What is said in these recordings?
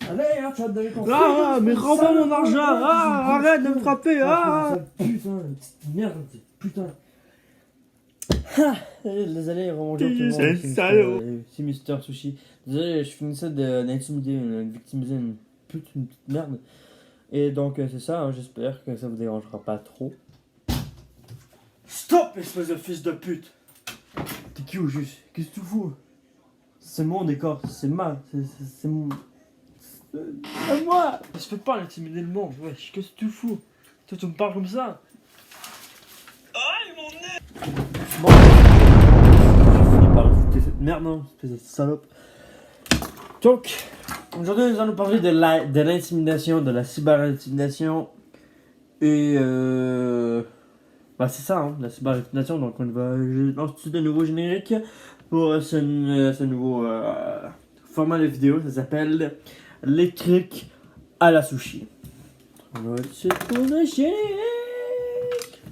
Allez, hein, tu vas te donner ton Ah, mais rends pas mon argent. Ah, arrête de me frapper. Ah, putain, petite merde, putain. Désolé, bonjour tout le monde. C'est salaud. C'est Mister Sushi. Désolé, je finissais d'intimider, de victimiser une petite merde. Et donc, c'est ça, hein, j'espère que ça vous dérangera pas trop. Stop, espèce de fils de pute! T'es qui au juste? Qu'est-ce que tu fous? C'est mon décor, c'est ma. C'est mon. C'est moi! Je peux pas intimider le monde, wesh, qu'est-ce que tu fous? Toi, tu me parles comme ça? Aïe, mon nez! Bon. Je finis par ajouter cette merde, non? Espèce de salope. Donc, aujourd'hui, nous allons parler de l'intimidation, de la cyber-intimidation. Et bah c'est ça, hein, la cyber-intimidation. Donc on va lancer de nouveau générique pour ce nouveau format de vidéo. Ça s'appelle les trucs à la sushi. On va essayer pour le générique.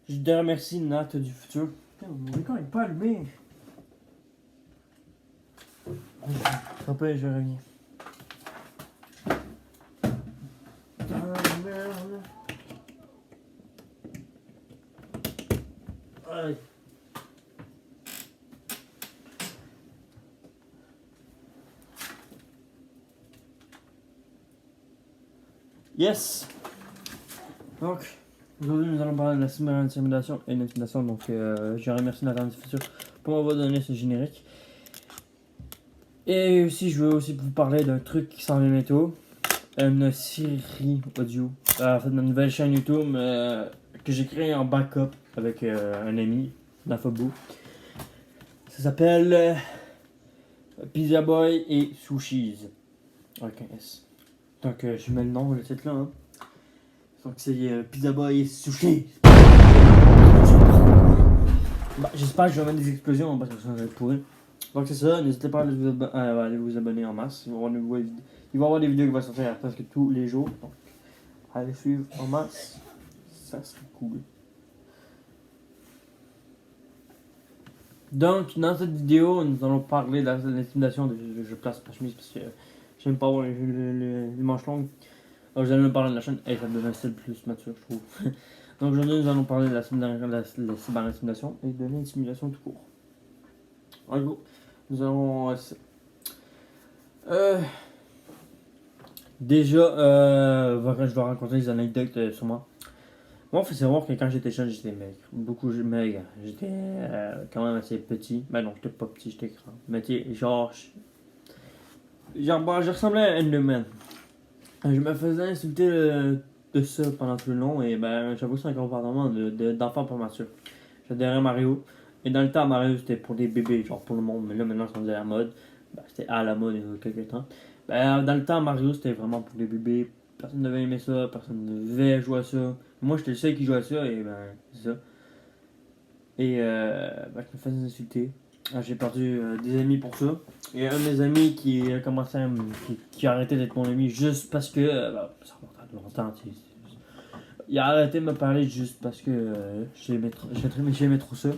Je te remercie Nat du futur. Putain, mon écran n'est pas allumé. Après, je reviens. Ah merde. Aïe. Yes. Donc, aujourd'hui nous allons parler de la cyber-intimidation et l'intimidation. Donc, je remercie Nathan du futur pour m'avoir donné ce générique. Et aussi, je veux aussi vous parler d'un truc qui s'en vient bientôt. Une série audio. En fait, ma nouvelle chaîne YouTube que j'ai créée en backup avec un ami, Nafobo. Ça s'appelle Pizza Boy et Sushis. Avec un S. Donc, je mets le nom, le titre là. Hein. Donc, c'est Pizza Boy et Sushis. Bah, j'espère que je vais mettre des explosions parce que ça va être pourri. Donc c'est ça, n'hésitez pas à aller vous abonner en masse. Il va y avoir des vidéos qui vont sortir presque tous les jours. Donc allez suivre en masse, ça serait cool. Donc dans cette vidéo, nous allons parler de l'intimidation. Je place ma chemise parce que j'aime pas avoir les manches longues. Donc vous allez me parler de la chaîne, et ça devient un style plus mature je trouve. Donc aujourd'hui nous allons parler de la cyber-intimidation et de l'intimidation tout court. En gros, nous allons déjà je vais raconter des anecdotes sur moi. Moi, il faut savoir que quand j'étais jeune, j'étais maigre. Beaucoup maigre. J'étais quand même assez petit. Ben non, j'étais pas petit, j'étais grand. Mais tu sais, genre, je ressemblais à Enderman. Je me faisais insulter de ça pendant tout le long. Et ben, j'avoue, c'est un comportement d'enfant pas mature. J'adorais Mario. Et dans le temps, Mario, c'était pour des bébés, genre pour le monde. Mais là, maintenant, c'est à la mode. Ben, c'était à la mode il y a quelques temps. Ben, dans le temps, Mario, c'était vraiment pour les bébés. Personne ne devait aimer ça, personne ne devait jouer à ça. Moi, j'étais le seul qui jouait à ça, et ben, c'est ça. Et ben, je me faisais insulter. J'ai perdu des amis pour ça. Et un de mes amis qui a commencé à qui a arrêté d'être mon ami juste parce que. Ben, ça remonte à longtemps, tu sais. Il a arrêté de me parler juste parce que j'aimais trop ça.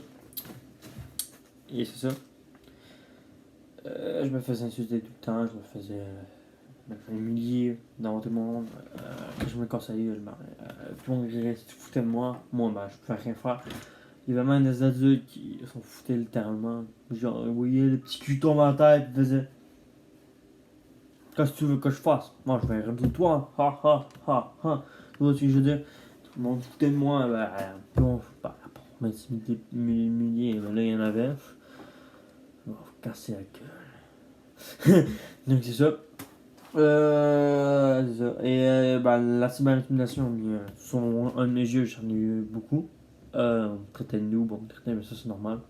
Et c'est ça. Je me faisais insulter tout le temps, je me faisais humilier devant tout le monde. Quand je me cassais la gueule, tout le monde foutait de moi. Moi, ben, je pouvais rien faire. Il y avait même des adultes qui s'en foutaient littéralement. Genre, vous voyez, le petit cul tombe en tête, ils faisaient. Qu'est-ce que tu veux que je fasse? Moi, je vais rire de toi. Ha ha ha ha. Tu vois ce que je veux dire? Tout le monde foutait de moi. Pour m'intimider, m'humilier, là, il y en avait. On va casser la gueule. Donc c'est ça. C'est ça. Et la cyber-intimidation, sur un de mes yeux, j'en ai eu beaucoup. On me traitait de noob, on me traitait, mais ça c'est normal.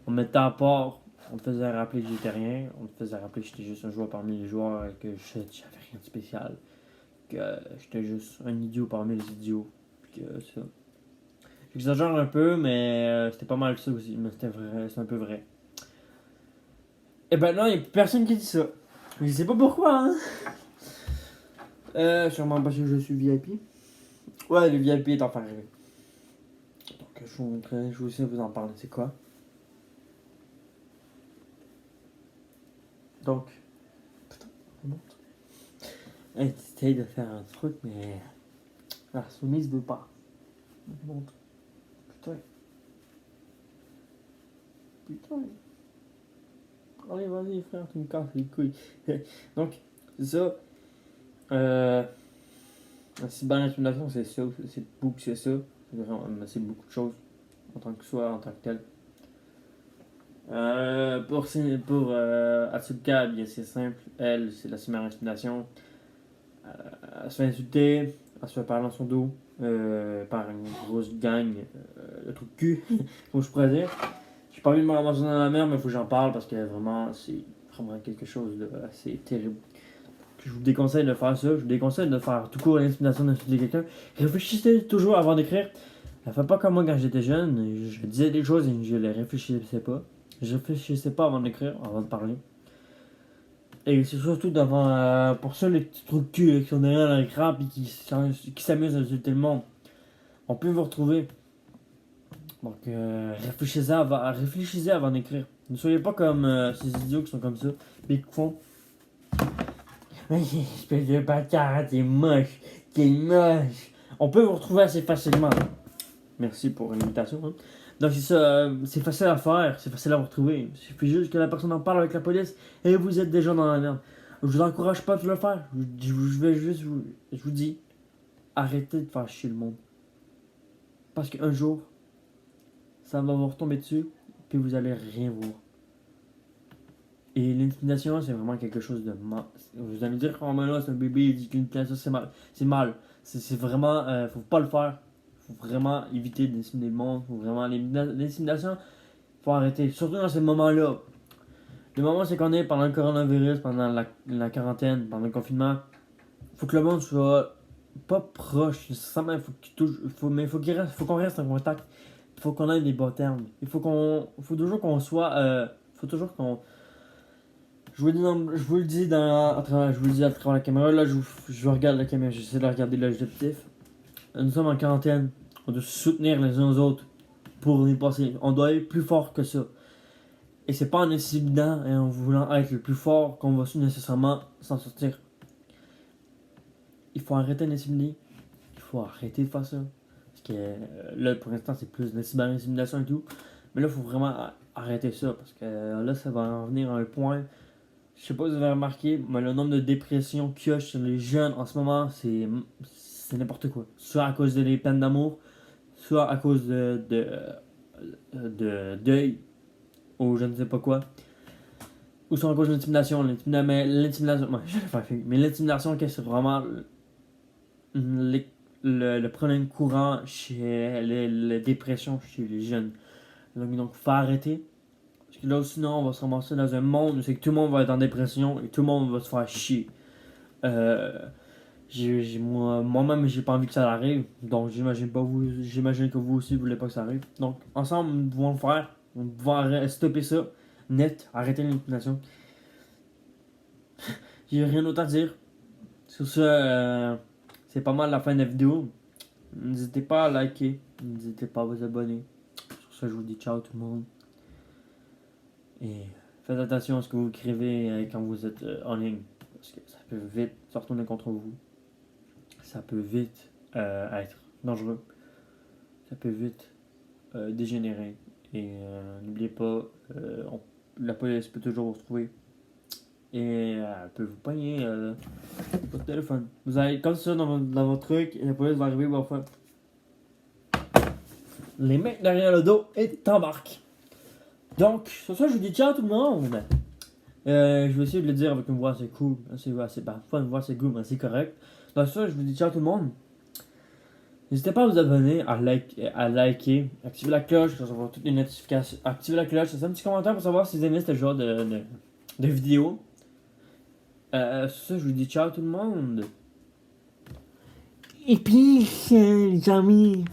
On me mettait à part, on me faisait rappeler que j'étais rien, on me faisait rappeler que j'étais juste un joueur parmi les joueurs, que j'avais rien de spécial, que j'étais juste un idiot parmi les idiots. Puis que ça. J'exagère un peu, mais c'était pas mal ça aussi, mais c'était vrai, c'est un peu vrai. Et ben non, il n'y a personne qui dit ça. Je sais pas pourquoi, hein. Sûrement parce que je suis VIP. Ouais, le VIP est enfin arrivé. Donc, que je vous montrer, je vais aussi vous en parler. C'est quoi? Donc, putain, remonte. Hey, t'essayes de faire un truc, mais la soumise veut pas. Montre. Putain. Putain. Allez, vas-y, frère, tu me casses les couilles. Donc, c'est ça. La cyberintimidation, c'est ça. C'est beaucoup, c'est ça. C'est beaucoup de choses en tant que soi, en tant que tel. Pour Asuka, bien c'est simple. Elle, c'est la cyberintimidation. Elle se fait insulter, elle se fait parler dans son dos par une grosse gang de trucs de cul, comme je pourrais dire. J'ai pas envie de me ramasser dans la merde, mais il faut que j'en parle parce que vraiment, c'est vraiment quelque chose de assez terrible. Je vous déconseille de faire ça, je vous déconseille de faire tout court l'intimidation d'insulter quelqu'un. Réfléchissez toujours avant d'écrire. Ne faites pas comme moi quand j'étais jeune, je disais des choses et je les réfléchissais pas. Je réfléchissais pas avant d'écrire, avant de parler. Et c'est surtout devant, pour ça, les petits trous de cul là, qui sont derrière l'écran et qui s'amusent à insulter le monde. On peut vous retrouver. Donc, réfléchissez avant d'écrire. Ne soyez pas comme ces idiots qui sont comme ça, et qui font. Espèce de bâtard, t'es moche, t'es moche. On peut vous retrouver assez facilement. Merci pour l'invitation. Hein. Donc c'est ça, c'est facile à faire, c'est facile à vous retrouver. Il suffit juste que la personne en parle avec la police et vous êtes déjà dans la merde. Je vous encourage pas de le faire. Je vous dis, arrêtez de faire chier le monde. Parce qu'un jour, ça va vous retomber dessus, puis vous allez rien voir. Et l'intimidation, c'est vraiment quelque chose de mal. Vous allez me dire, oh mais là, c'est un bébé, il dit que l'intimidation, c'est mal. C'est mal. C'est vraiment, faut pas le faire. Faut vraiment éviter d'intimider le monde. Faut vraiment, l'intimidation, faut arrêter. Surtout dans ces moments-là. Le moment, c'est qu'on est pendant le coronavirus, pendant la quarantaine, pendant le confinement. Faut que le monde soit pas proche, nécessairement. Mais faut qu'on reste en contact. Il faut qu'on ait des bons termes. Faut toujours qu'on soit, faut toujours qu'on. Je vous le dis à travers la caméra. Là, je regarde la caméra. J'essaie de regarder l'objectif. Nous sommes en quarantaine. On doit se soutenir les uns aux autres pour y passer. On doit être plus fort que ça. Et c'est pas en intimidant et en voulant être le plus fort qu'on va nécessairement s'en sortir. Il faut arrêter d'intimider. Il faut arrêter de faire ça. Parce que là, pour l'instant, c'est plus de la cyber-intimidation et tout. Mais là, il faut vraiment arrêter ça. Parce que là, ça va en venir à un point. Je sais pas si vous avez remarqué, mais le nombre de dépressions qu'il y a chez les jeunes en ce moment, c'est n'importe quoi. Soit à cause des peines d'amour, soit à cause de deuil, ou je ne sais pas quoi. Ou soit à cause de l'intimidation. Mais l'intimidation, c'est vraiment le problème courant chez les dépressions chez les jeunes. Donc, faut arrêter. Parce que là, sinon, on va se ramasser dans un monde où c'est que tout le monde va être en dépression et tout le monde va se faire chier. Moi-même, j'ai pas envie que ça arrive. Donc, j'imagine que vous aussi, vous voulez pas que ça arrive. Donc, ensemble, nous pouvons le faire. On va stopper ça. Net. Arrêter l'intimidation. J'ai rien d'autre à dire. Sur ça, c'est pas mal la fin de la vidéo. N'hésitez pas à liker. N'hésitez pas à vous abonner. Sur ça, je vous dis ciao tout le monde. Et faites attention à ce que vous écrivez quand vous êtes en ligne. Parce que ça peut vite se retourner contre vous. Ça peut vite être dangereux. Ça peut vite dégénérer. Et n'oubliez pas, la police peut toujours vous retrouver. Et elle peut vous pogner votre téléphone. Vous allez comme ça dans votre truc et la police va arriver, va faire les mains derrière le dos et t'embarques. Donc, sur ça, je vous dis ciao tout le monde. Je vais essayer de le dire avec une voix assez cool. Pas une voix assez cool, mais assez correcte. Donc, sur ça, je vous dis ciao tout le monde. N'hésitez pas à vous abonner, à liker, activer la cloche pour savoir toutes les notifications. Activer la cloche, laissez un petit commentaire pour savoir si vous aimez ce genre de vidéo. Sur ça, je vous dis ciao tout le monde. Et puis, les amis.